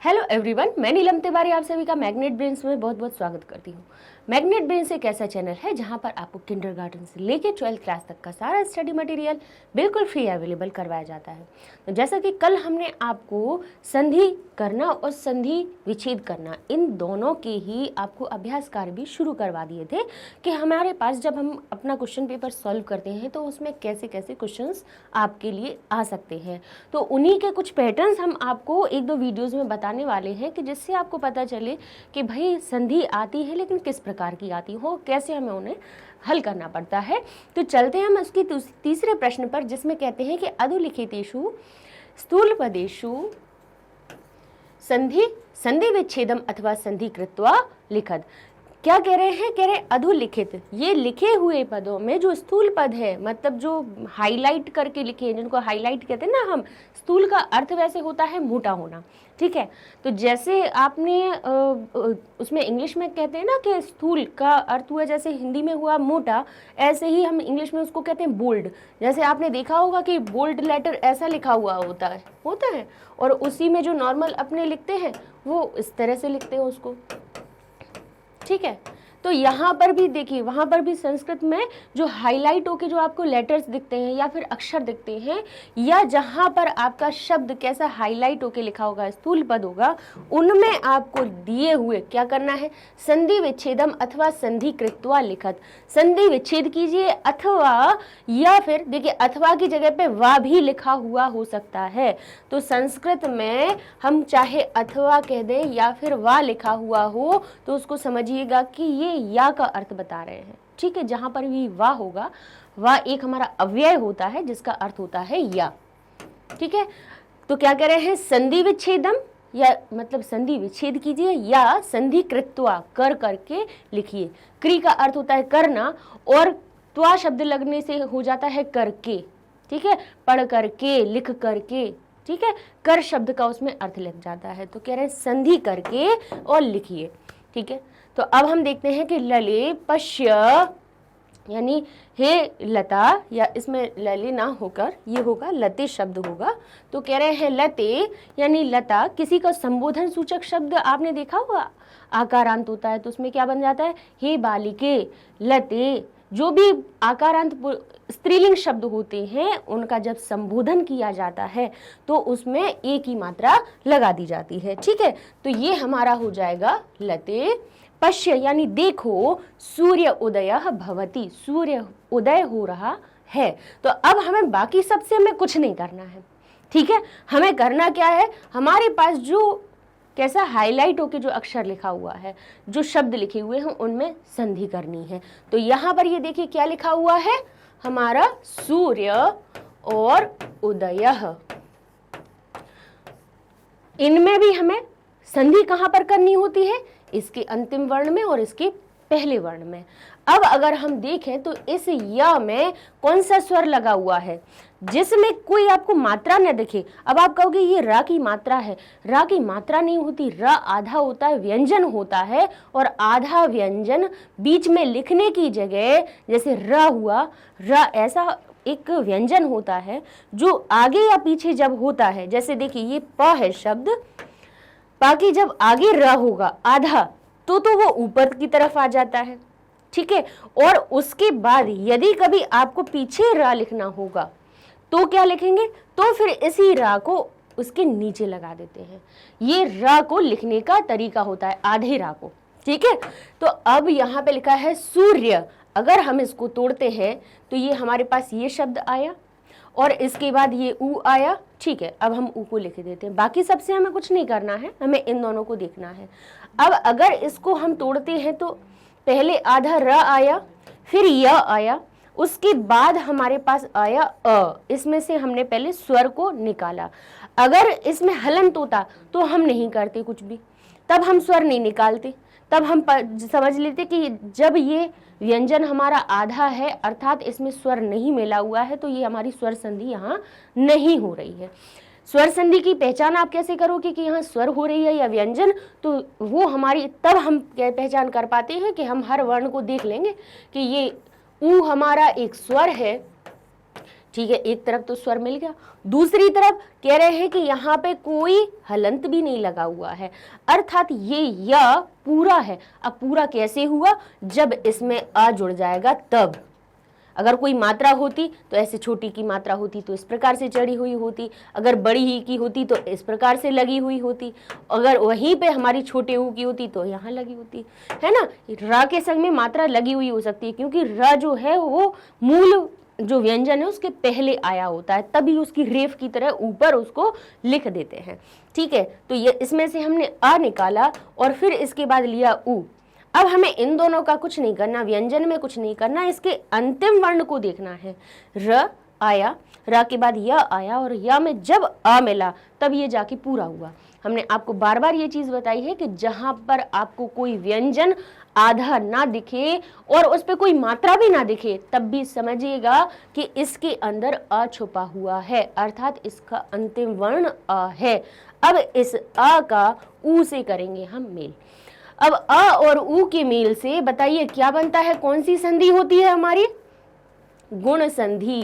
Hello everyone, मैं नीलम तिवारी आप सभी का मैग्नेट ब्रेन्स में बहुत बहुत स्वागत करती हूँ। मैग्नेट ब्रेन्स एक ऐसा चैनल है जहाँ पर आपको किंडरगार्टन से लेकर 12th क्लास तक का सारा स्टडी मटेरियल बिल्कुल फ्री अवेलेबल करवाया जाता है। तो जैसा कि कल हमने आपको संधि करना और संधि विच्छेद करना इन दोनों के ही आपको अभ्यास कार्य भी शुरू करवा दिए थे कि हमारे पास जब हम अपना क्वेश्चन पेपर सॉल्व करते हैं तो उसमें कैसे कैसे क्वेश्चंस आपके लिए आ सकते हैं। तो उन्हीं के कुछ पैटर्न्स हम आपको एक दो वीडियोज़ में बताने वाले हैं कि जिससे आपको पता चले कि भाई संधि आती है लेकिन किस प्रकार की आती हो, कैसे हमें उन्हें हल करना पड़ता है। तो चलते हैं हम उसकी तीसरे प्रश्न पर, जिसमें कहते हैं कि अधोलिखितेषु स्थूलपदेषु संधि विच्छेदम अथवा संधि कृत्वा लिखत। क्या कह रहे हैं? कह रहे अधोलिखित, ये लिखे हुए पदों में जो स्थूल पद है, मतलब जो हाईलाइट करके लिखे हैं, जिनको हाईलाइट कहते हैं ना हम, स्थूल का अर्थ वैसे होता है मोटा होना, ठीक है। तो जैसे आपने उसमें इंग्लिश में कहते हैं ना कि स्थूल का अर्थ हुआ जैसे हिंदी में हुआ मोटा, ऐसे ही हम इंग्लिश में उसको कहते हैं बोल्ड। जैसे आपने देखा होगा कि बोल्ड लेटर ऐसा लिखा हुआ होता है और उसी में जो नॉर्मल अपने लिखते हैं वो इस तरह से लिखते हैं उसको, ठीक है। तो यहाँ पर भी देखिए, वहाँ पर भी संस्कृत में जो हाईलाइट होके जो आपको लेटर्स दिखते हैं या फिर अक्षर दिखते हैं, या जहाँ पर आपका शब्द कैसा हाईलाइट होके लिखा होगा, स्थूल पद होगा, उनमें आपको दिए हुए क्या करना है? संधि विच्छेदम अथवा संधि कृत्वा लिखत। संधि विच्छेद कीजिए अथवा, या फिर देखिए अथवा की जगह पे वा भी लिखा हुआ हो सकता है। तो संस्कृत में हम चाहे अथवा कह दें या फिर वा लिखा हुआ हो तो उसको समझिएगा कि ये या का अर्थ बता रहे हैं, ठीक है। जहां पर भी वा होगा, वा एक हमारा अव्यय होता है जिसका अर्थ होता है या, ठीक है। तो क्या कह रहे हैं? संधि विच्छेदम, या मतलब संधि विच्छेद कीजिए, या संधि कृत्वा कर करके लिखिए। क्री का अर्थ होता है करना और त्वा शब्द लगने से हो जाता है करके, ठीक है, पढ़ करके, लिख करके, ठीक है, कर शब्द का उसमें अर्थ लग जाता है। तो कह रहे हैं संधि करके और लिखिए, ठीक है। तो अब हम देखते हैं कि लले पश्य, यानी हे लता, या इसमें लले ना होकर ये होगा लते शब्द होगा। तो कह रहे हैं लते यानी लता, किसी का संबोधन सूचक शब्द आपने देखा होगा आकारांत होता है तो उसमें क्या बन जाता है? हे बालिके, लते। जो भी आकारांत स्त्रीलिंग शब्द होते हैं उनका जब संबोधन किया जाता है तो उसमें एक ही मात्रा लगा दी जाती है, ठीक है। तो ये हमारा हो जाएगा लते पश्य, यानी देखो, सूर्य उदय भवति, सूर्य उदय हो रहा है। तो अब हमें बाकी सबसे हमें कुछ नहीं करना है, ठीक है। हमें करना क्या है? हमारे पास जो कैसा हाईलाइट होके जो अक्षर लिखा हुआ है, जो शब्द लिखे हुए हैं, उनमें संधि करनी है। तो यहां पर ये देखिए क्या लिखा हुआ है हमारा, सूर्य और उदय। इनमें भी हमें संधि कहां पर करनी होती है? इसके अंतिम वर्ण में और इसके पहले वर्ण में। अब अगर हम देखें तो इस या में कौन सा स्वर लगा हुआ है जिसमें कोई आपको मात्रा न दिखे। अब आप कहोगे ये रा की मात्रा है, रा की मात्रा नहीं होती, रा आधा होता है, व्यंजन होता है, और आधा व्यंजन बीच में लिखने की जगह, जैसे र हुआ, रा ऐसा एक व्यंजन होता है जो आगे या पीछे जब होता है, जैसे देखिए ये प है शब्द, बाकी जब आगे र होगा आधा तो वो ऊपर की तरफ आ जाता है, ठीक है। और उसके बाद यदि कभी आपको पीछे रा लिखना होगा तो क्या लिखेंगे? तो फिर इसी रा को उसके नीचे लगा देते हैं। ये रा को लिखने का तरीका होता है, आधे रा को, ठीक है। तो अब यहाँ पे लिखा है सूर्य, अगर हम इसको तोड़ते हैं तो ये हमारे पास ये शब्द आया और इसके बाद ये ऊ आया, ठीक है। अब हम ऊ को लिख देते हैं, बाकी सबसे हमें कुछ नहीं करना है, हमें इन दोनों को देखना है। अब अगर इसको हम तोड़ते हैं तो पहले आधा र आया, फिर य आया, उसके बाद हमारे पास आया अ। इसमें से हमने पहले स्वर को निकाला। अगर इसमें हलंत होता तो हम नहीं करते कुछ भी, तब हम स्वर नहीं निकालते, तब हम समझ लेते कि जब ये व्यंजन हमारा आधा है अर्थात इसमें स्वर नहीं मिला हुआ है तो ये हमारी स्वर संधि यहाँ नहीं हो रही है। स्वर संधि की पहचान आप कैसे करोगे कि यहाँ स्वर हो रही है या व्यंजन? तो वो हमारी, तब हम पहचान कर पाते हैं कि हम हर वर्ण को देख लेंगे कि ये ऊ हमारा एक स्वर है, ठीक है, एक तरफ तो स्वर मिल गया, दूसरी तरफ कह रहे हैं कि यहाँ पे कोई हलंत भी नहीं लगा हुआ है, अर्थात ये य पूरा है। अब पूरा कैसे हुआ? जब इसमें अ जुड़ जाएगा तब। अगर कोई मात्रा होती तो ऐसे छोटी की मात्रा होती तो इस प्रकार से चढ़ी हुई होती, अगर बड़ी ही की होती तो इस प्रकार से लगी हुई होती, अगर वहीं पे हमारी छोटे ऊ की होती तो यहाँ लगी होती, है ना। र के संग में मात्रा लगी हुई हो सकती है, क्योंकि र जो है वो मूल जो व्यंजन है उसके पहले आया होता है, तभी उसकी रेफ की तरह ऊपर उसको लिख देते हैं। ठीक है, तो ये इसमें से हमने अ निकाला और फिर इसके बाद लिया ऊ। अब हमें इन दोनों का कुछ नहीं करना, व्यंजन में कुछ नहीं करना, इसके अंतिम वर्ण को देखना है। र आया, र के बाद य आया और य में जब अ मिला तब ये जाके पूरा हुआ। हमने आपको बार बार ये चीज बताई है कि जहां पर आपको कोई व्यंजन आधा ना दिखे और उस पर कोई मात्रा भी ना दिखे, तब भी समझिएगा कि इसके अंदर अ छुपा हुआ है, अर्थात इसका अंतिम वर्ण अ है। अब इस अ का ऊ से करेंगे हम मेल। अब अ और ऊ के मेल से बताइए क्या बनता है, कौन सी संधि होती है हमारी? गुण संधि।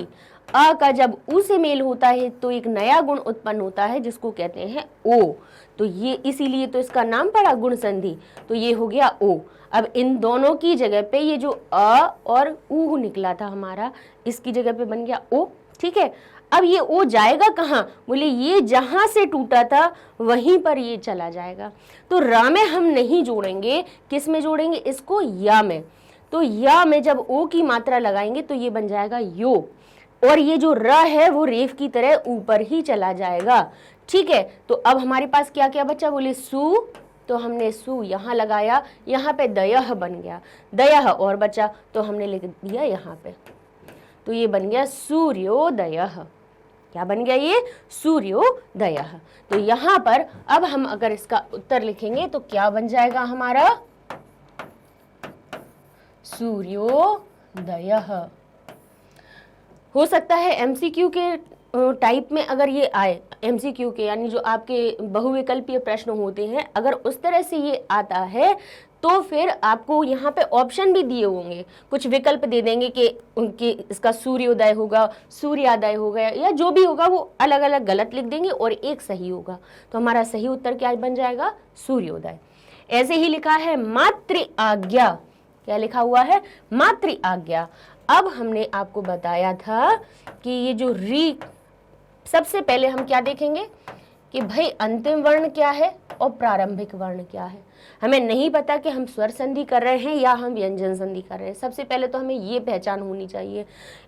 अ का जब ऊ से मेल होता है तो एक नया गुण उत्पन्न होता है जिसको कहते हैं ओ, तो ये इसीलिए तो इसका नाम पड़ा गुण संधि। तो ये हो गया ओ। अब इन दोनों की जगह पे ये जो अ और ऊ निकला था हमारा, इसकी जगह पे बन गया ओ। ठीक है, अब ये ओ जाएगा कहाँ? बोले ये जहां से टूटा था वहीं पर ये चला जाएगा। तो रा में हम नहीं जोड़ेंगे, किस में जोड़ेंगे इसको? या में। तो या में जब ओ की मात्रा लगाएंगे तो ये बन जाएगा यो, और ये जो र है वो रेफ की तरह ऊपर ही चला जाएगा। ठीक है, तो अब हमारे पास क्या क्या बचा? बोले सु, तो हमने सु यहाँ लगाया, यहाँ पे दयः बन गया, दयः और बचा तो हमने लिख दिया यहाँ पे, तो ये बन गया सूर्योदयः। क्या बन गया ये? सूर्योदयः। तो यहाँ पर अब हम अगर इसका उत्तर लिखेंगे तो क्या बन जाएगा हमारा? सूर्योदयः। हो सकता है एमसीक्यू के टाइप में अगर ये आए, एमसीक्यू के यानी जो आपके बहुविकल्पीय प्रश्न होते हैं, अगर उस तरह से ये आता है तो फिर आपको यहाँ पे ऑप्शन भी दिए होंगे, कुछ विकल्प दे देंगे कि इसका सूर्योदय होगा, सूर्योदय होगा, या जो भी होगा वो अलग अलग गलत लिख देंगे और एक सही होगा। तो हमारा सही उत्तर क्या बन जाएगा? सूर्योदय। ऐसे ही लिखा है मातृ आज्ञा। क्या लिखा हुआ है? मातृ आज्ञा। अब हमने आपको बताया था कि ये जो री, सबसे पहले हम क्या देखेंगे कि भाई अंतिम वर्ण क्या है और प्रारंभिक वर्ण क्या है। हमें नहीं पता कि हम स्वर संधि कर रहे हैं या हम व्यंजन संधि कर रहे हैं। सबसे पहले तो हमें ये पहचान होनी चाहिए।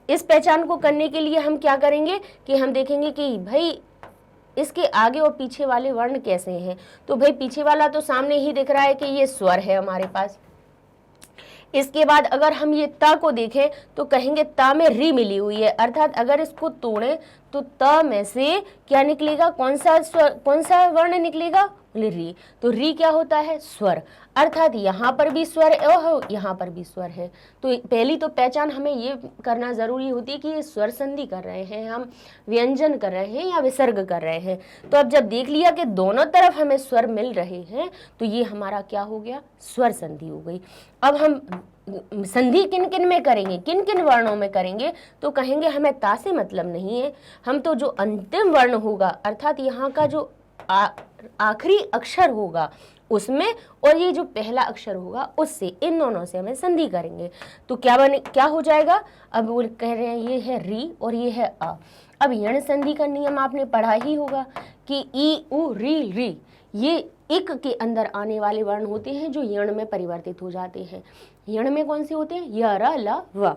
इस पहचान को करने के लिए हम क्या करेंगे कि हम देखेंगे कि भाई इसके आगे और पीछे वाले वर्ण कैसे हैं। तो भाई पीछे वाला तो सामने ही दिख रहा है कि ये स्वर है हमारे पास। इसके बाद अगर हम ये त को देखें तो कहेंगे त में री मिली हुई है, अर्थात अगर इसको तोड़ें तो त में से क्या निकलेगा? कौन सा वर्ण निकलेगा? री। तो री क्या होता है? स्वर, अर्थात यहाँ पर भी स्वर है, यहाँ पर भी स्वर है। तो पहली तो पहचान हमें ये करना जरूरी होती है कि ये स्वर संधि कर रहे हैं, हम व्यंजन कर रहे हैं या विसर्ग कर रहे हैं। तो अब जब देख लिया कि दोनों तरफ हमें स्वर मिल रहे हैं तो ये हमारा क्या हो गया? स्वर संधि हो गई। अब हम संधि किन किन में करेंगे, किन किन वर्णों में करेंगे? तो कहेंगे हमें ता से मतलब नहीं है, हम तो जो अंतिम वर्ण होगा अर्थात यहाँ का जो आखिरी अक्षर होगा उसमें और ये जो पहला अक्षर होगा उससे, इन दोनों से हमें संधि करेंगे। तो क्या हो जाएगा? अब वो कह रहे हैं ये है री और ये है अ। अब यण संधि का नियम आपने पढ़ा ही होगा कि ई उ री री, ये इक के अंदर आने वाले वर्ण होते हैं जो यण में परिवर्तित हो जाते हैं। यण में कौन से होते हैं? य र ल व,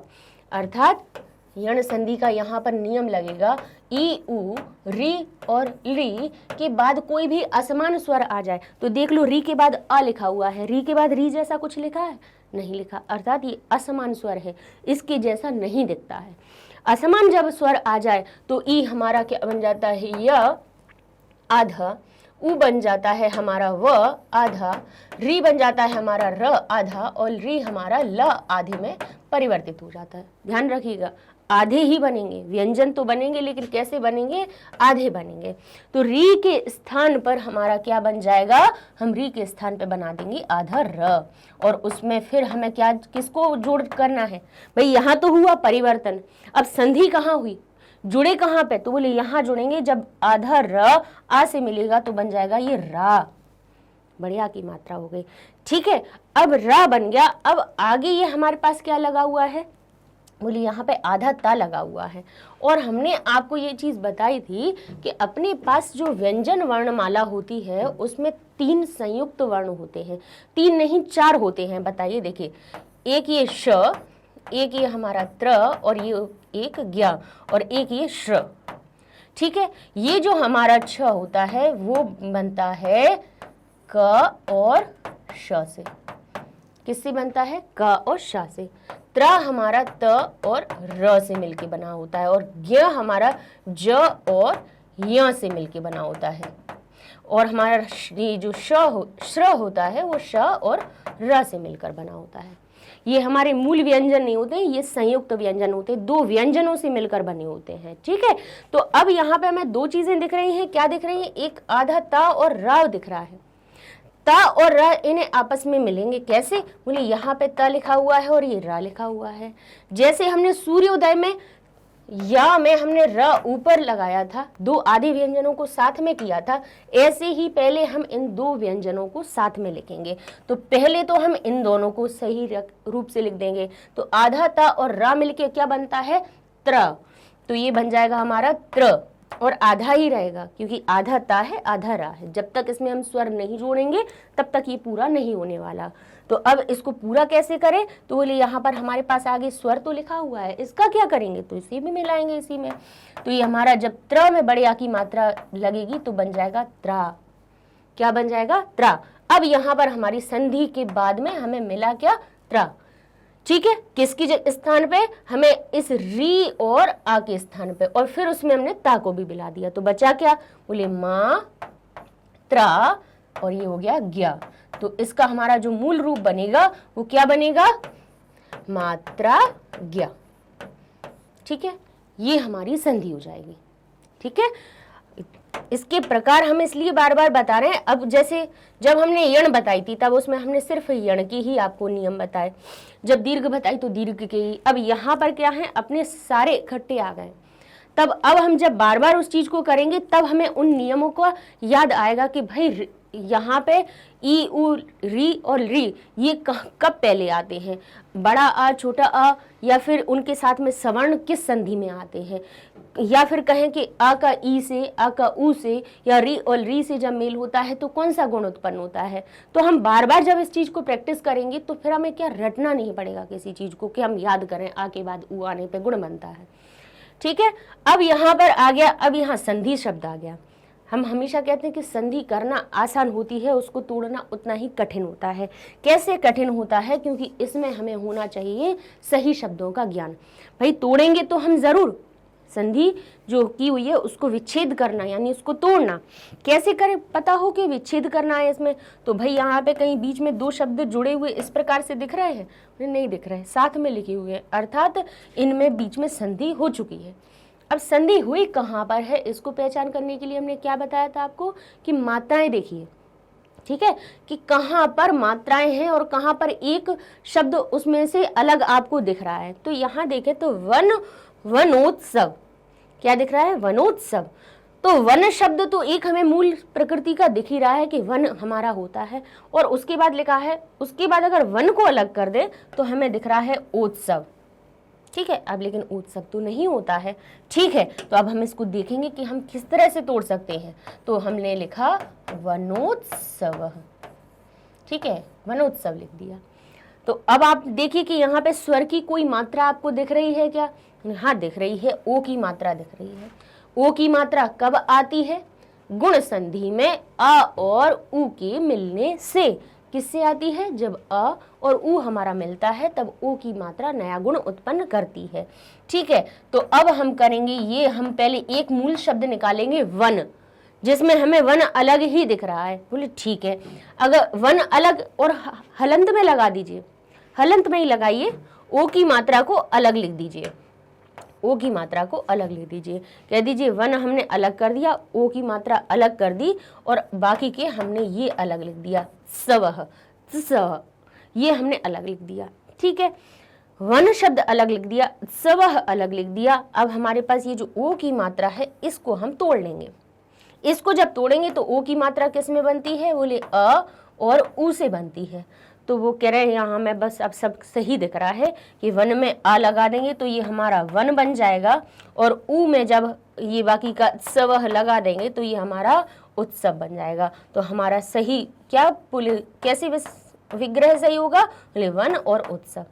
अर्थात यण संधि का यहाँ पर नियम लगेगा ई उ री और री के बाद कोई भी असमान स्वर आ जाए तो देख लो री के बाद अ लिखा हुआ है, री के बाद री जैसा कुछ लिखा है? नहीं लिखा, अर्थात ये असमान स्वर है, इसके जैसा नहीं दिखता है। असमान जब स्वर आ जाए तो ई हमारा क्या बन जाता है? य आधा, उ बन जाता है हमारा व आधा, री बन जाता है हमारा र आधा और री हमारा ल आधे में परिवर्तित हो जाता है। ध्यान रखिएगा, आधे ही बनेंगे, व्यंजन तो बनेंगे लेकिन कैसे बनेंगे? आधे बनेंगे। तो री के स्थान पर हमारा क्या बन जाएगा? हम री के स्थान पे बना देंगे आधा र, और उसमें फिर हमें किसको जोड़ करना है? भाई यहाँ तो हुआ परिवर्तन, अब संधि कहाँ हुई? जुड़े कहाँ पे, तो बोले यहाँ जुड़ेंगे, जब आधा र आ से मिलेगा तो बन जाएगा ये रा, बढ़िया की मात्रा हो गई। ठीक है, अब रा बन गया। अब आगे ये हमारे पास क्या लगा हुआ है, बोलिए यहाँ पे आधा ता लगा हुआ है। और हमने आपको ये चीज बताई थी कि अपने पास जो व्यंजन वर्णमाला होती है उसमें 3 संयुक्त वर्ण होते हैं, 3 नहीं 4 होते हैं। बताइए, देखिए, एक ये श, एक ये हमारा त्र, और ये एक ज्ञ, और एक ये श्र। ठीक है, ये जो हमारा छ होता है वो बनता है क और श से। किससे बनता है, क और श से। त्र हमारा त और र से मिलके बना होता है, और ज्ञ हमारा ज और य से मिलके बना होता है, और हमारा ये जो श्र होता है वो श और र से मिलकर बना होता है। ये हमारे मूल व्यंजन नहीं होते, ये संयुक्त व्यंजन होते हैं, 2 व्यंजनों से मिलकर बने होते हैं। ठीक है, तो अब यहाँ पे हमें 2 चीजें दिख रही हैं। क्या दिख रही है, एक आधा ता और रा दिख रहा है। ता और रा इन्हें आपस में मिलेंगे कैसे, बोले यहाँ पे ता लिखा हुआ है और ये रा लिखा हुआ है। जैसे हमने सूर्योदय में या में हमने र ऊपर लगाया था, 2 आधे व्यंजनों को साथ में किया था, ऐसे ही पहले हम इन 2 व्यंजनों को साथ में लिखेंगे। तो पहले तो हम इन दोनों को सही रूप से लिख देंगे। तो आधा ता और रा मिलके क्या बनता है, त्र। तो ये बन जाएगा हमारा त्र, और आधा ही रहेगा क्योंकि आधा ता है आधा रा है। जब तक इसमें हम स्वर नहीं जोड़ेंगे तब तक ये पूरा नहीं होने वाला। तो अब इसको पूरा कैसे करें, तो बोले यहाँ पर हमारे पास आगे स्वर तो लिखा हुआ है, इसका क्या करेंगे, तो इसे भी मिलाएंगे इसी में। तो ये हमारा जब त्र में बड़े आ की मात्रा लगेगी तो बन जाएगा त्रा। क्या बन जाएगा, त्रा। अब यहाँ पर हमारी संधि के बाद में हमें मिला क्या, त्रा। ठीक है, किसकी स्थान पे, हमें इस री और आ के स्थान पे, और फिर उसमें हमने ता को भी मिला दिया। तो बचा क्या, बोले मा त्रा, और ये हो गया ज्ञ। तो इसका हमारा जो मूल रूप बनेगा वो क्या बनेगा, मात्रा ज्ञ। ठीक है, ये हमारी संधि हो जाएगी। ठीक है, इसके प्रकार हम इसलिए बार बार बता रहे हैं। अब जैसे जब हमने यण बताई थी तब उसमें हमने सिर्फ यण के ही आपको नियम बताए, जब दीर्घ बताई तो दीर्घ के ही। अब यहाँ पर क्या है, अपने सारे इकट्ठे आ गए। तब अब हम जब बार बार उस चीज को करेंगे तब हमें उन नियमों का याद आएगा कि भाई यहाँ पे ई उ री और री ये कब पहले आते हैं, बड़ा आ छोटा आ, या फिर उनके साथ में सवर्ण किस संधि में आते हैं, या फिर कहें कि आ का ई से, आ का ऊ से, या री और री से जब मेल होता है तो कौन सा गुण उत्पन्न होता है। तो हम बार बार जब इस चीज को प्रैक्टिस करेंगे तो फिर हमें क्या रटना नहीं पड़ेगा किसी चीज को कि हम याद करें, आ के बाद ऊ आने पे गुण बनता है। ठीक है, अब यहाँ पर आ गया, अब यहाँ संधि शब्द आ गया। हम हमेशा कहते हैं कि संधि करना आसान होती है, उसको तोड़ना उतना ही कठिन होता है। कैसे कठिन होता है, क्योंकि इसमें हमें होना चाहिए सही शब्दों का ज्ञान। भाई तोड़ेंगे तो हम जरूर, संधि जो की हुई है उसको विच्छेद करना यानी उसको तोड़ना कैसे करें, पता हो कि विच्छेद करना है इसमें। तो भाई यहाँ पे कहीं बीच में 2 शब्द जुड़े हुए इस प्रकार से दिख रहे हैं, नहीं दिख रहे, साथ में लिखे हुए हैं, अर्थात इनमें बीच में संधि हो चुकी है। अब संधि हुई कहाँ पर है, इसको पहचान करने के लिए हमने क्या बताया था आपको कि मात्राएं देखिए। ठीक है, कि कहाँ पर मात्राएं हैं और कहाँ पर एक शब्द उसमें से अलग आपको दिख रहा है। तो यहाँ देखें तो वनोत्सव, क्या दिख रहा है, वनोत्सव। तो वन शब्द तो एक हमें मूल प्रकृति का दिख ही रहा है कि वन हमारा होता है, और उसके बाद लिखा है, उसके बाद अगर वन को अलग कर दे तो हमें दिख रहा है उत्सव। ठीक है, अब लेकिन उत्सव तो नहीं होता है। ठीक है, तो अब हम इसको देखेंगे कि हम किस तरह से तोड़ सकते हैं। तो हमने लिखा वनोत्सव। ठीक है, वनोत्सव लिख दिया। तो अब आप देखिए कि यहाँ पे स्वर की कोई मात्रा आपको दिख रही है क्या, हाँ दिख रही है, ओ की मात्रा दिख रही है। ओ की मात्रा कब आती है, गुण संधि में अ और उ के मिलने से। किससे आती है, जब अ और उ हमारा मिलता है तब ओ की मात्रा नया गुण उत्पन्न करती है। ठीक है, तो अब हम करेंगे ये, हम पहले एक मूल शब्द निकालेंगे वन, जिसमें हमें वन अलग ही दिख रहा है। बोले ठीक है, अगर वन अलग और हलंत में लगा दीजिए, हलंत में ही लगाइए, ओ की मात्रा को अलग लिख दीजिए, ओ की मात्रा को अलग लिख दीजिए। कह दीजिए वन हमने अलग कर दिया, ओ की मात्रा अलग कर दी, और बाकी के हमने ये अलग लिख दिया, सवह, सव, ये हमने अलग लिख दिया। ठीक है, वन शब्द अलग लिख दिया, उत्सवः अलग लिख दिया। अब हमारे पास ये जो ओ की मात्रा है इसको हम तोड़ लेंगे। इसको जब तोड़ेंगे तो ओ की मात्रा किस में बनती है, बोले अ और उ से बनती है। तो वो कह रहे हैं यहाँ हमें बस अब सब सही दिख रहा है कि वन में आ लगा देंगे तो ये हमारा वन बन जाएगा, और उ में जब ये बाकी का उत्सव लगा देंगे तो ये हमारा उत्सव बन जाएगा। तो हमारा सही क्या बोले, कैसे विग्रह सही होगा, बोले वन और उत्सव।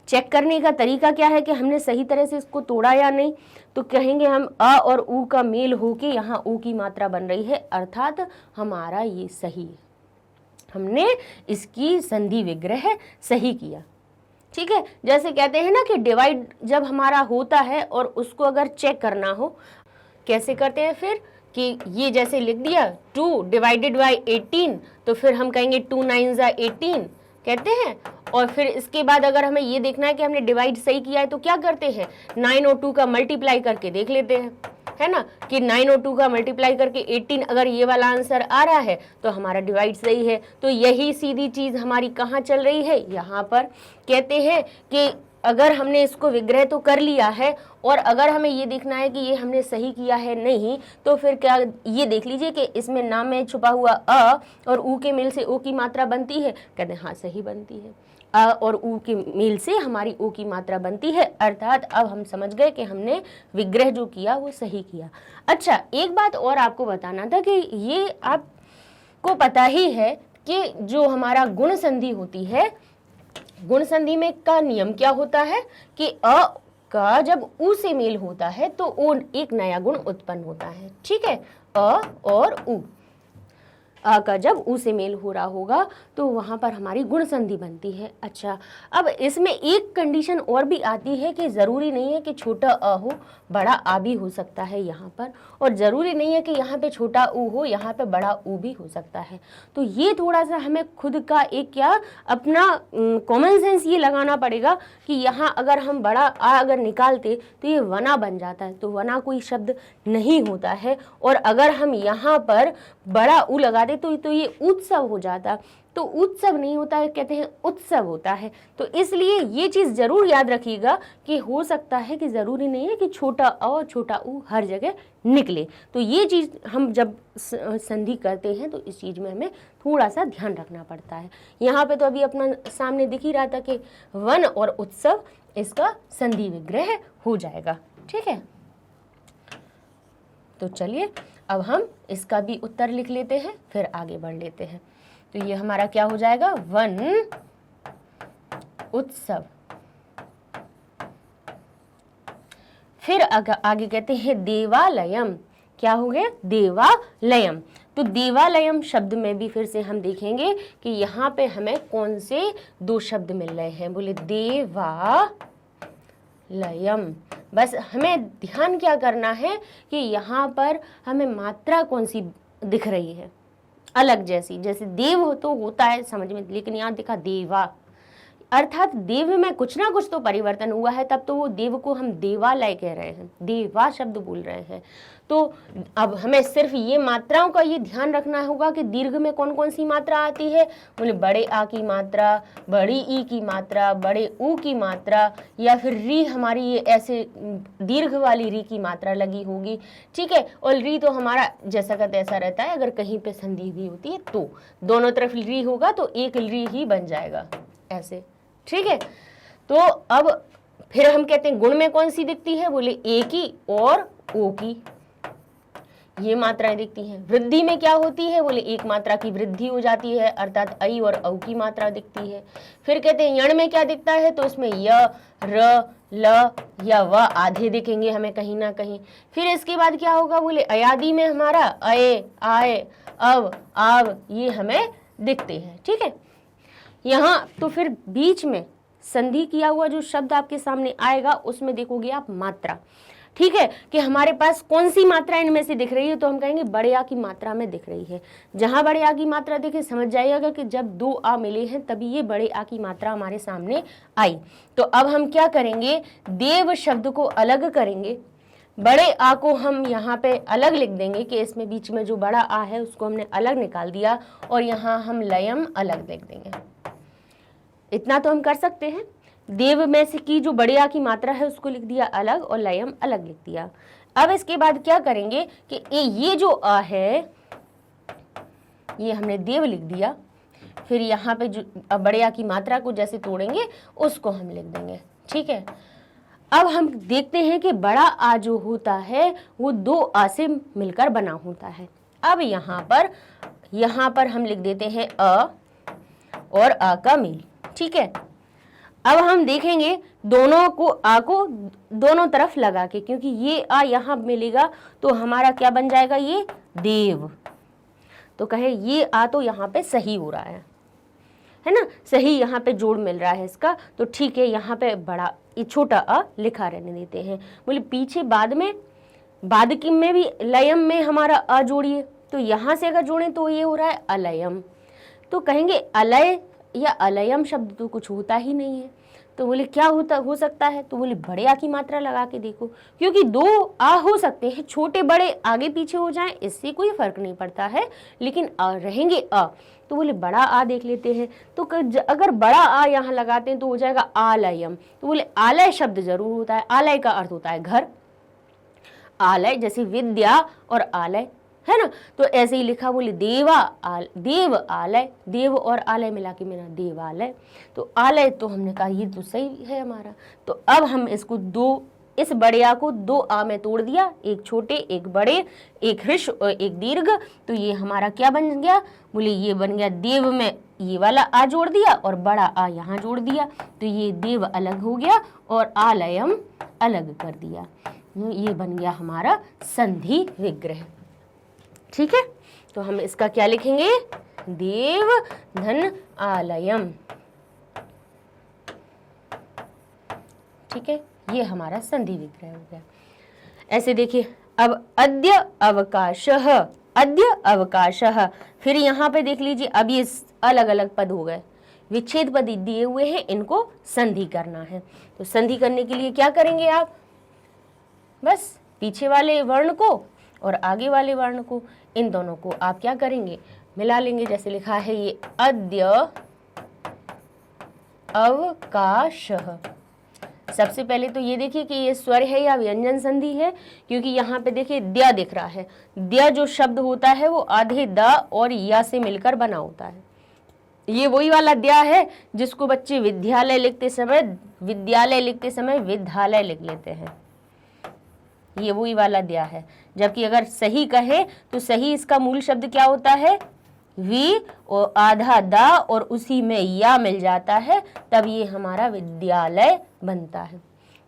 चेक करने का तरीका क्या है कि हमने सही तरह से इसको तोड़ा या नहीं, तो कहेंगे हम अ और उ का मेल होके यहाँ उ की मात्रा बन रही है, अर्थात हमारा ये सही है, हमने इसकी संधि विग्रह सही किया। ठीक है, जैसे कहते हैं ना कि डिवाइड जब हमारा होता है और उसको अगर चेक करना हो, कैसे करते हैं फिर कि ये जैसे लिख दिया 2 डिवाइडेड बाई 18, तो फिर हम कहेंगे 2 9 ज़ा 18 कहते हैं। और फिर इसके बाद अगर हमें ये देखना है कि हमने डिवाइड सही किया है तो क्या करते हैं, 9 और 2 का मल्टीप्लाई करके देख लेते हैं, है ना, कि 9 और 2 का मल्टीप्लाई करके 18 अगर ये वाला आंसर आ रहा है तो हमारा डिवाइड सही है। तो यही सीधी चीज हमारी कहाँ चल रही है, यहाँ पर। कहते हैं कि अगर हमने इसको विग्रह तो कर लिया है और अगर हमें ये देखना है कि ये हमने सही किया है नहीं, तो फिर क्या ये देख लीजिए कि इसमें नाम में छुपा हुआ अ और उ के मेल से ओ की मात्रा बनती है। कहते हैं हाँ सही बनती है, अ और उ के मेल से हमारी ओ की मात्रा बनती है, अर्थात अब हम समझ गए कि हमने विग्रह जो किया वो सही किया। अच्छा, एक बात और आपको बताना था कि ये आपको पता ही है कि जो हमारा गुण संधि होती है, गुण संधि में का नियम क्या होता है कि अ का जब उ से मेल होता है तो ओ एक नया गुण उत्पन्न होता है। ठीक है, अ और उ, अ का जब उ से मेल हो रहा होगा तो वहाँ पर हमारी गुण संधि बनती है। अच्छा, अब इसमें एक कंडीशन और भी आती है कि ज़रूरी नहीं है कि छोटा अ हो, बड़ा आ भी हो सकता है यहाँ पर, और ज़रूरी नहीं है कि यहाँ पे छोटा उ हो, यहाँ पे बड़ा उ भी हो सकता है। तो ये थोड़ा सा हमें खुद का एक क्या अपना कॉमन सेंस ये लगाना पड़ेगा कि यहाँ अगर हम बड़ा आ अगर निकालते तो ये वना बन जाता है, तो वना कोई शब्द नहीं होता है, और अगर हम यहाँ पर बड़ा उ लगा दे तो ये उत्सव हो जाता, तो उत्सव नहीं होता है, कहते हैं उत्सव होता है। तो इसलिए ये चीज़ जरूर याद रखिएगा कि हो सकता है कि ज़रूरी नहीं है कि छोटा अ और छोटा उ हर जगह निकले। तो ये चीज़ हम जब संधि करते हैं तो इस चीज़ में हमें थोड़ा सा ध्यान रखना पड़ता है। यहाँ पे तो अभी अपना सामने दिख ही रहा था कि वन और उत्सव इसका संधि विग्रह हो जाएगा। ठीक है, तो चलिए अब हम इसका भी उत्तर लिख लेते हैं, फिर आगे बढ़ लेते हैं। तो ये हमारा क्या हो जाएगा, वन उत्सव। फिर आगे कहते हैं देवालयम, क्या हो गया, देवालयम। तो देवालयम शब्द में भी फिर से हम देखेंगे कि यहाँ पे हमें कौन से दो शब्द मिल रहे हैं, बोले देवालयम। बस हमें ध्यान क्या करना है कि यहाँ पर हमें मात्रा कौन सी दिख रही है, अलग जैसी, जैसे देव हो तो होता है समझ में, लेकिन यहाँ दिखा देवा, अर्थात देव में कुछ ना कुछ तो परिवर्तन हुआ है, तब तो वो देव को हम देवालय कह रहे हैं, देवा शब्द बोल रहे हैं। तो अब हमें सिर्फ ये मात्राओं का ये ध्यान रखना होगा कि दीर्घ में कौन कौन सी मात्रा आती है, बोले बड़े आ की मात्रा, बड़ी ई की मात्रा, बड़े ऊ की मात्रा, या फिर री हमारी ये ऐसे दीर्घ वाली री की मात्रा लगी होगी। ठीक है, और री तो हमारा जैसा का तैसा रहता है, अगर कहीं पे संधि भी होती है तो दोनों तरफ री होगा तो एक री ही बन जाएगा ऐसे। ठीक है, तो अब फिर हम कहते हैं गुण में कौन सी दिखती है, बोले ए की और ओ की, ये मात्राएं दिखती हैं। वृद्धि में क्या होती है, बोले एक मात्रा की वृद्धि हो जाती है, अर्थात आई और औ की मात्रा दिखती है। फिर कहते हैं यण में क्या दिखता है, तो इसमें य, र, ल या व आधे दिखेंगे हमें कहीं ना कहीं। फिर इसके बाद क्या होगा, बोले अयादि में हमारा अये, आय, अव, आव ये हमें दिखते हैं। ठीक है, यहाँ तो फिर बीच में संधि किया हुआ जो शब्द आपके सामने आएगा उसमें देखोगे आप मात्रा। ठीक है, कि हमारे पास कौन सी मात्रा इनमें से दिख रही है, तो हम कहेंगे बड़े आ की मात्रा में दिख रही है। जहां बड़े आ की मात्रा दिखे समझ जाइएगा कि जब दो आ मिले हैं तभी ये बड़े आ की मात्रा हमारे सामने आई। तो अब हम क्या करेंगे, देव शब्द को अलग करेंगे, बड़े आ को हम यहाँ पे अलग लिख देंगे कि इसमें बीच में जो बड़ा आ है उसको हमने अलग निकाल दिया, और यहाँ हम लयम अलग लिख देंगे। इतना तो हम कर सकते हैं। देव में से की जो बड़े आ की मात्रा है उसको लिख दिया अलग और लयम अलग लिख दिया। अब इसके बाद क्या करेंगे कि ये जो आ है ये हमने देव लिख दिया, फिर यहाँ पे जो बड़े आ की मात्रा को जैसे तोड़ेंगे उसको हम लिख देंगे। ठीक है, अब हम देखते हैं कि बड़ा आ जो होता है वो दो आ से मिलकर बना होता है। अब यहाँ पर हम लिख देते हैं अ और आ का मेल। ठीक है, अब हम देखेंगे दोनों को आ को दोनों तरफ लगा के, क्योंकि ये आ यहाँ मिलेगा तो हमारा क्या बन जाएगा, ये देव। तो कहे ये आ तो यहाँ पे सही हो रहा है ना, सही यहाँ पे जोड़ मिल रहा है इसका, तो ठीक है यहाँ पे बड़ा ये छोटा अ लिखा रहने देते हैं। बोले पीछे बाद की में भी लयम में हमारा अ जोड़िए, तो यहाँ से अगर जोड़ें तो ये हो रहा है अलयम। तो कहेंगे अलय या अलयम शब्द तो कुछ होता ही नहीं है, तो बोले क्या हो सकता है, तो बोले बड़े आ की मात्रा लगा के देखो, क्योंकि दो आ हो सकते हैं, छोटे बड़े आगे पीछे हो जाएं इससे कोई फर्क नहीं पड़ता है, लेकिन रहेंगे अ। तो बोले बड़ा आ देख लेते हैं, तो अगर बड़ा आ यहाँ लगाते हैं तो हो जाएगा आलयम। तो बोले आलय शब्द जरूर होता है, आलय का अर्थ होता है घर, आलय जैसे विद्या और आलय है ना, तो ऐसे ही लिखा, बोले देव आलय, देव और आलय मिला के मेरा देवालय। तो आलय तो हमने कहा ये तो सही है हमारा। तो अब हम इसको इस बड़े आ को दो आ में तोड़ दिया, एक छोटे एक बड़े, एक हृष और एक दीर्घ, तो ये हमारा क्या बन गया, बोले ये बन गया देव में ये वाला आ जोड़ दिया और बड़ा आ यहाँ जोड़ दिया, तो ये देव अलग हो गया और आलयम अलग कर दिया। ये बन गया हमारा संधि विग्रह। ठीक है, तो हम इसका क्या लिखेंगे, देव धन आलयम। ठीक है, ये हमारा संधि विग्रह हो गया। ऐसे देखिए, अब अद्य अवकाशः, फिर यहाँ पे देख लीजिए, अब ये अलग अलग पद हो गए, विच्छेद पद दिए हुए हैं, इनको संधि करना है। तो संधि करने के लिए क्या करेंगे आप, बस पीछे वाले वर्ण को और आगे वाले वर्ण को, इन दोनों को आप क्या करेंगे, मिला लेंगे। जैसे लिखा है ये अद्य अवकाशः, सबसे पहले तो ये देखिए कि ये स्वर है या व्यंजन संधि है, क्योंकि यहाँ पे देखिए द्या दिख रहा है। द्या जो शब्द होता है वो आधे द और या से मिलकर बना होता है। ये वही वाला द्या है जिसको बच्चे विद्यालय लिखते समय विद्यालय लिख लेते हैं, ये वही वाला द्या है। जबकि अगर सही कहे तो सही इसका मूल शब्द क्या होता है, वी और आधा दा और उसी में या मिल जाता है, तब ये हमारा विद्यालय बनता है।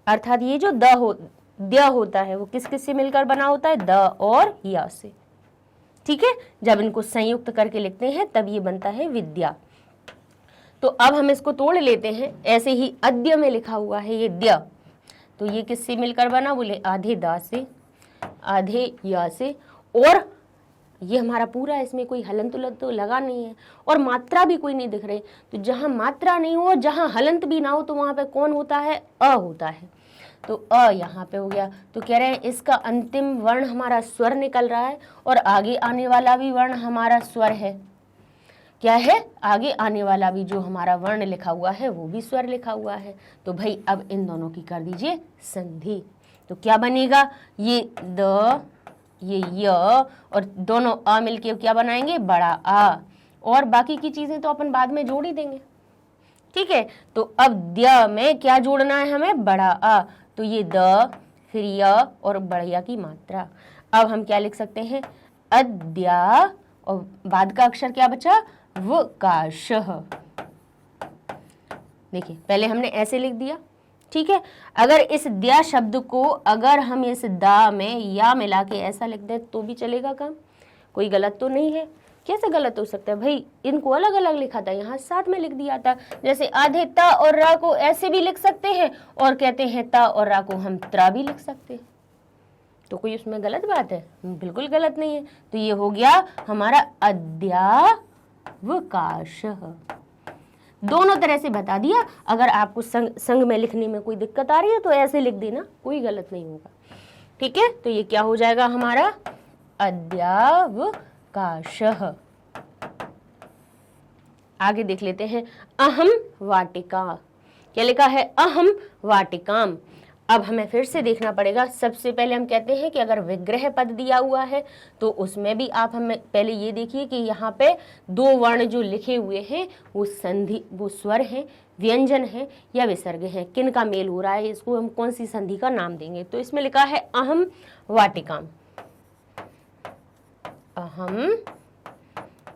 अर्थात ये जो द्या होता है वो किस किस से मिलकर बना होता है, द और या से। ठीक है, जब इनको संयुक्त करके लिखते हैं तब ये बनता है विद्या। तो अब हम इसको तोड़ लेते हैं। ऐसे ही अद्य में लिखा हुआ है ये द्य, तो ये किससे मिलकर बना, बोले आधे दा से आधे या से, और ये हमारा पूरा, इसमें कोई हलंत उलंत तो लगा नहीं है और मात्रा भी कोई नहीं दिख रही। तो जहाँ मात्रा नहीं हो, जहाँ हलंत भी ना हो, तो वहाँ पे कौन होता है, अ होता है। तो अ यहाँ पे हो गया। तो कह रहे हैं इसका अंतिम वर्ण हमारा स्वर निकल रहा है और आगे आने वाला भी वर्ण हमारा स्वर है। क्या है, आगे आने वाला भी जो हमारा वर्ण लिखा हुआ है वो भी स्वर लिखा हुआ है। तो भाई अब इन दोनों की कर दीजिए संधि। तो क्या बनेगा, ये द ये य और दोनों अ मिलके क्या बनाएंगे, बड़ा आ, और बाकी की चीजें तो अपन बाद में जोड़ ही देंगे। ठीक है, तो अब द्य में क्या जोड़ना है हमें, बड़ा आ, तो ये द फिर य और बढ़िया की मात्रा। अब हम क्या लिख सकते हैं, अद्या और बाद का अक्षर क्या बचा, वकाशः। देखिए पहले हमने ऐसे लिख दिया। ठीक है, अगर इस द्या शब्द को अगर हम इस दा में या मिला के ऐसा लिख दें तो भी चलेगा काम, कोई गलत तो नहीं है। कैसे गलत हो सकता है भाई, इनको अलग अलग लिखा था, यहाँ साथ में लिख दिया था। जैसे आधे ता और रा को ऐसे भी लिख सकते हैं और कहते हैं ता और रा को हम त्रा भी लिख सकते हैं, तो कोई उसमें गलत बात है, बिल्कुल गलत नहीं है। तो ये हो गया हमारा अद्यावकाशः। दोनों तरह से बता दिया। अगर आपको संग में लिखने में कोई दिक्कत आ रही है तो ऐसे लिख देना, कोई गलत नहीं होगा। ठीक है, तो ये क्या हो जाएगा हमारा अद्यावकाशः। आगे देख लेते हैं अहम वाटिका। क्या लिखा है, अहम वाटिकाम। अब हमें फिर से देखना पड़ेगा। सबसे पहले हम कहते हैं कि अगर विग्रह पद दिया हुआ है तो उसमें भी आप हमें पहले ये देखिए कि यहाँ पे दो वर्ण जो लिखे हुए हैं वो संधि, वो स्वर हैं, व्यंजन है या विसर्ग है, किन का मेल हो रहा है, इसको हम कौन सी संधि का नाम देंगे। तो इसमें लिखा है अहम वाटिकाम, अहम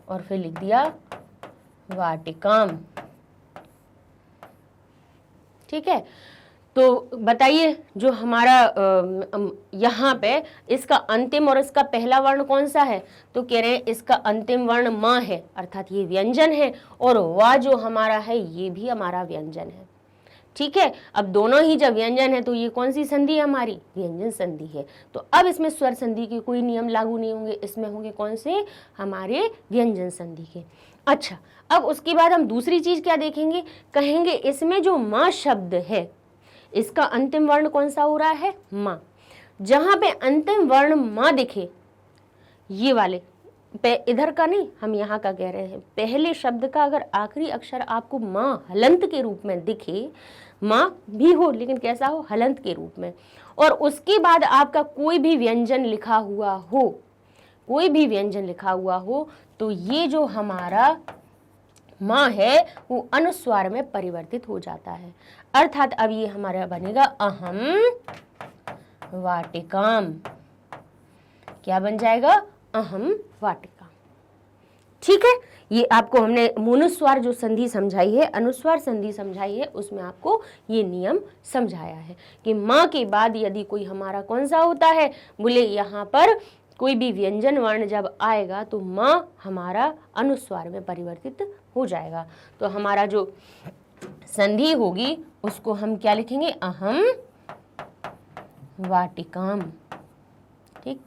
और फिर लिख दिया वाटिकाम। ठीक है, तो बताइए जो हमारा यहाँ पे इसका अंतिम और इसका पहला वर्ण कौन सा है, तो कह रहे हैं इसका अंतिम वर्ण म है, अर्थात ये व्यंजन है, और वा जो हमारा है ये भी हमारा व्यंजन है। ठीक है, अब दोनों ही जब व्यंजन है तो ये कौन सी संधि है हमारी, व्यंजन संधि है। तो अब इसमें स्वर संधि के कोई नियम लागू नहीं होंगे, इसमें होंगे कौन से, हमारे व्यंजन संधि के। अच्छा, अब उसके बाद हम दूसरी चीज क्या देखेंगे, कहेंगे इसमें जो माँ शब्द है इसका अंतिम वर्ण कौन सा हो रहा है, माँ। जहां पे अंतिम वर्ण माँ दिखे, ये वाले इधर का नहीं, हम यहाँ का कह रहे हैं, पहले शब्द का अगर आखिरी अक्षर आपको माँ हलंत के रूप में दिखे, माँ भी हो लेकिन कैसा हो, हलंत के रूप में, और उसके बाद आपका कोई भी व्यंजन लिखा हुआ हो, कोई भी व्यंजन लिखा हुआ हो, तो ये जो हमारा माँ है वो अनुस्वार में परिवर्तित हो जाता है। अर्थात अब ये हमारा बनेगा अहम वाटिकाम। क्या बन जाएगा, अहम वाटिकाम। ठीक है, ये आपको हमने मोनुस्वार जो संधि समझाई है, अनुस्वार संधि समझाई है, उसमें आपको ये नियम समझाया है कि माँ के बाद यदि कोई हमारा कौन सा होता है, बोले यहाँ पर कोई भी व्यंजन वर्ण जब आएगा तो माँ हमारा अनुस्वार में परिवर्तित हो जाएगा। तो हमारा जो संधि होगी उसको हम क्या लिखेंगे, अहम वाटिकाम। ठीक,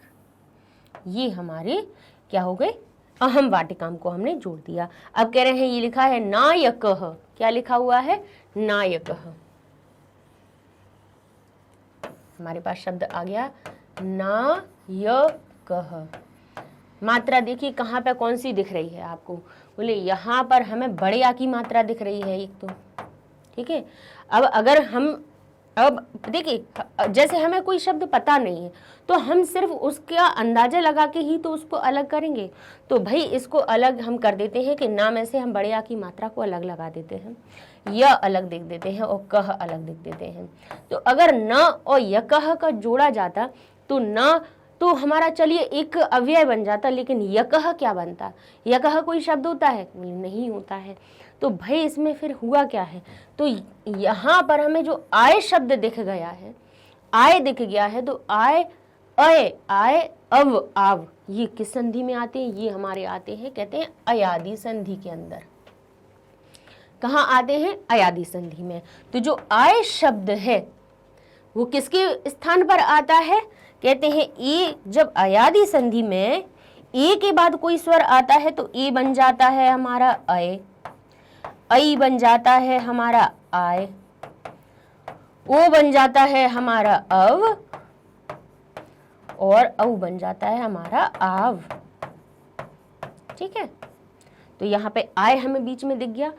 ये हमारे क्या हो गए, अहम वाटिकाम को हमने जोड़ दिया। अब कह रहे हैं ये लिखा है नायकः, क्या लिखा हुआ है, नायकः। हमारे पास शब्द आ गया नायकः। मात्रा देखिए कहाँ पे कौन सी दिख रही है आपको, बोले यहाँ पर हमें बड़े आ की मात्रा दिख रही है एक तो। ठीक है, अब अगर हम, अब देखिए जैसे हमें कोई शब्द पता नहीं है तो हम सिर्फ उसका अंदाजा लगा के ही तो उसको अलग करेंगे। तो भाई इसको अलग हम कर देते हैं कि ना में से हम बड़े आ की मात्रा को अलग लगा देते हैं, य अलग देख देते हैं और कह अलग देख देते हैं। तो अगर न और यकह का जोड़ा जाता तो न तो हमारा चलिए एक अव्यय बन जाता, लेकिन यकह क्या बनता, यकह कोई शब्द होता है, नहीं होता है। तो भाई इसमें फिर हुआ क्या है, तो यहाँ पर हमें जो आय शब्द दिख गया है, आय दिख गया है, तो आय, अय, आय, अव, आव, ये किस संधि में आते हैं, ये हमारे आते हैं, कहते हैं अयादि संधि के अंदर। कहाँ आते हैं, अयादि संधि में। तो जो आय शब्द है वो किसके स्थान पर आता है, कहते हैं ए, जब अयादि संधि में ए के बाद कोई स्वर आता है तो ए बन जाता है हमारा अय, ऐ बन जाता है हमारा आय, ओ बन जाता है हमारा अव, और औ बन जाता है हमारा आव। ठीक है, तो यहाँ पे आय हमें बीच में दिख गया,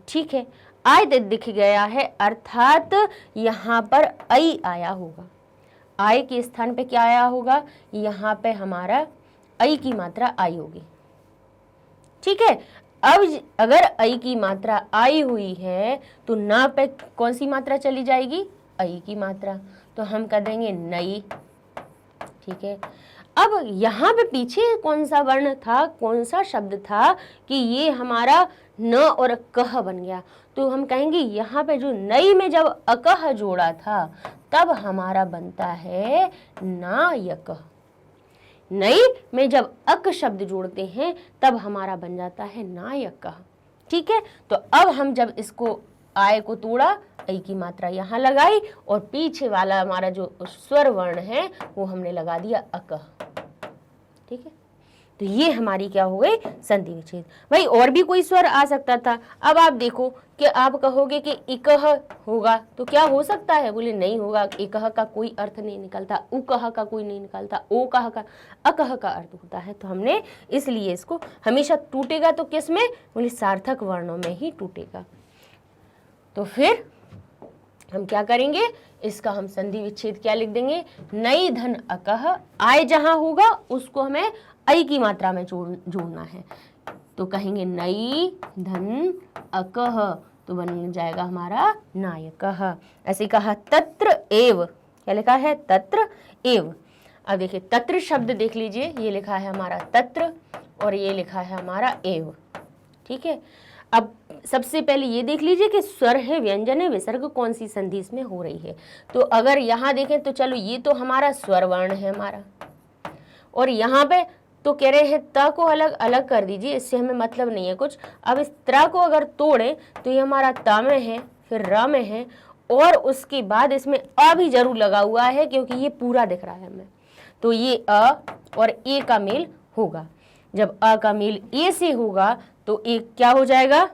ठीक है, आय दिख गया है, अर्थात यहाँ पर ऐ आया होगा, आय के स्थान पे क्या आया होगा, यहाँ पे हमारा ऐ की मात्रा आई होगी। ठीक है, अब अगर ऐ की मात्रा आई हुई है तो ना पे कौन सी मात्रा चली जाएगी, ऐ की मात्रा, तो हम कर देंगे नई। ठीक है, अब यहाँ पे पीछे कौन सा वर्ण था, कौन सा शब्द था कि ये हमारा न और कह बन गया, तो हम कहेंगे यहाँ पे जो नई में जब अकह जोड़ा था तब हमारा बनता है नायक। नई में जब अक शब्द जोड़ते हैं तब हमारा बन जाता है नायक। ठीक है, तो अब हम जब इसको आय को तोड़ा, ऐ की मात्रा यहाँ लगाई और पीछे वाला हमारा जो स्वर वर्ण है वो हमने लगा दिया अकह। ठीक है, तो ये हमारी क्या हो गई, संधि विच्छेद। भाई और भी कोई स्वर आ सकता था। अब आप देखो कि आप कहोगे कि इकह होगा तो क्या हो सकता है, बोले नहीं होगा, इकह का कोई अर्थ नहीं निकलता, उकह का कोई नहीं निकलता, ओ कह का, अकह का अर्थ होता है। तो हमने इसलिए इसको हमेशा टूटेगा तो किस में, बोले सार्थक वर्णों में ही टूटेगा। तो फिर हम क्या करेंगे, इसका हम संधि विच्छेद क्या लिख देंगे, नई धन अकह, आय जहां होगा उसको हमें ऐ की मात्रा में जोड़ना है, तो कहेंगे नई धन अकह, तो बन जाएगा हमारा नायकः। ऐसे कहा तत्र एव, क्या लिखा है, तत्र एव। अब देखिए तत्र शब्द देख लीजिए, ये लिखा है हमारा तत्र और ये लिखा है हमारा एव, ठीक है। अब सबसे पहले ये देख लीजिए कि स्वर है, व्यंजन है, विसर्ग, कौन सी संधि इसमें हो रही है। तो अगर यहाँ देखें तो चलो ये तो हमारा स्वर वर्ण है हमारा, और यहाँ पे तो कह रहे हैं त को अलग अलग कर दीजिए, इससे हमें मतलब नहीं है कुछ। अब इस त्र को अगर तोड़े तो ये हमारा त में है, फिर र में है, और उसके बाद इसमें अ भी जरूर लगा हुआ है क्योंकि ये पूरा दिख रहा है हमें, तो ये अ और ए का मेल होगा। जब अ का मेल ए से होगा तो एक क्या हो जाएगा,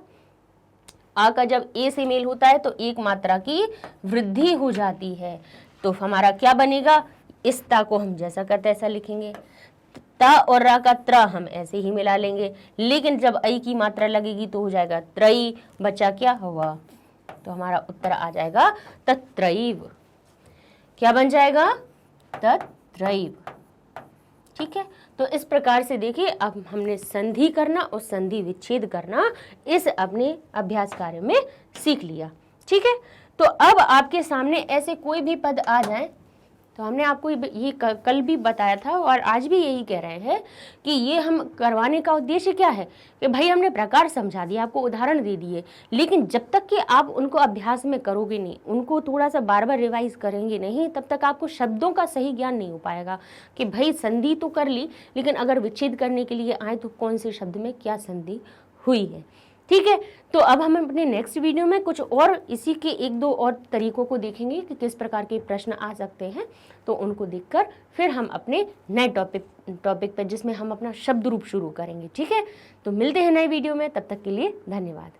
आ का जब ए से मेल होता है तो एक मात्रा की वृद्धि हो जाती है, तो हमारा क्या बनेगा, इस ता को हम जैसा का तैसा लिखेंगे, ता और रा का त्र हम ऐसे ही मिला लेंगे, लेकिन जब ऐ की मात्रा लगेगी तो हो जाएगा त्रयी, बचा क्या हुआ, तो हमारा उत्तर आ जाएगा तत्रैव। क्या बन जाएगा, तत्रैव, ठीक है। तो इस प्रकार से देखिए अब हमने संधि करना और संधि विच्छेद करना इस अपने अभ्यास कार्य में सीख लिया, ठीक है। तो अब आपके सामने ऐसे कोई भी पद आ जाए, तो हमने आपको ये कल भी बताया था और आज भी यही कह रहे हैं कि ये हम करवाने का उद्देश्य क्या है कि भाई हमने प्रकार समझा दिया, आपको उदाहरण दे दिए, लेकिन जब तक कि आप उनको अभ्यास में करोगे नहीं, उनको थोड़ा सा बार बार रिवाइज करेंगे नहीं, तब तक आपको शब्दों का सही ज्ञान नहीं हो पाएगा कि भाई संधि तो कर ली, लेकिन अगर विच्छेद करने के लिए आए तो कौन से शब्द में क्या संधि हुई है, ठीक है। तो अब हम अपने नेक्स्ट वीडियो में कुछ और इसी के एक दो और तरीकों को देखेंगे कि किस प्रकार के प्रश्न आ सकते हैं, तो उनको देखकर फिर हम अपने नए टॉपिक पर जिसमें हम अपना शब्द रूप शुरू करेंगे, ठीक है। तो मिलते हैं नए वीडियो में, तब तक के लिए धन्यवाद।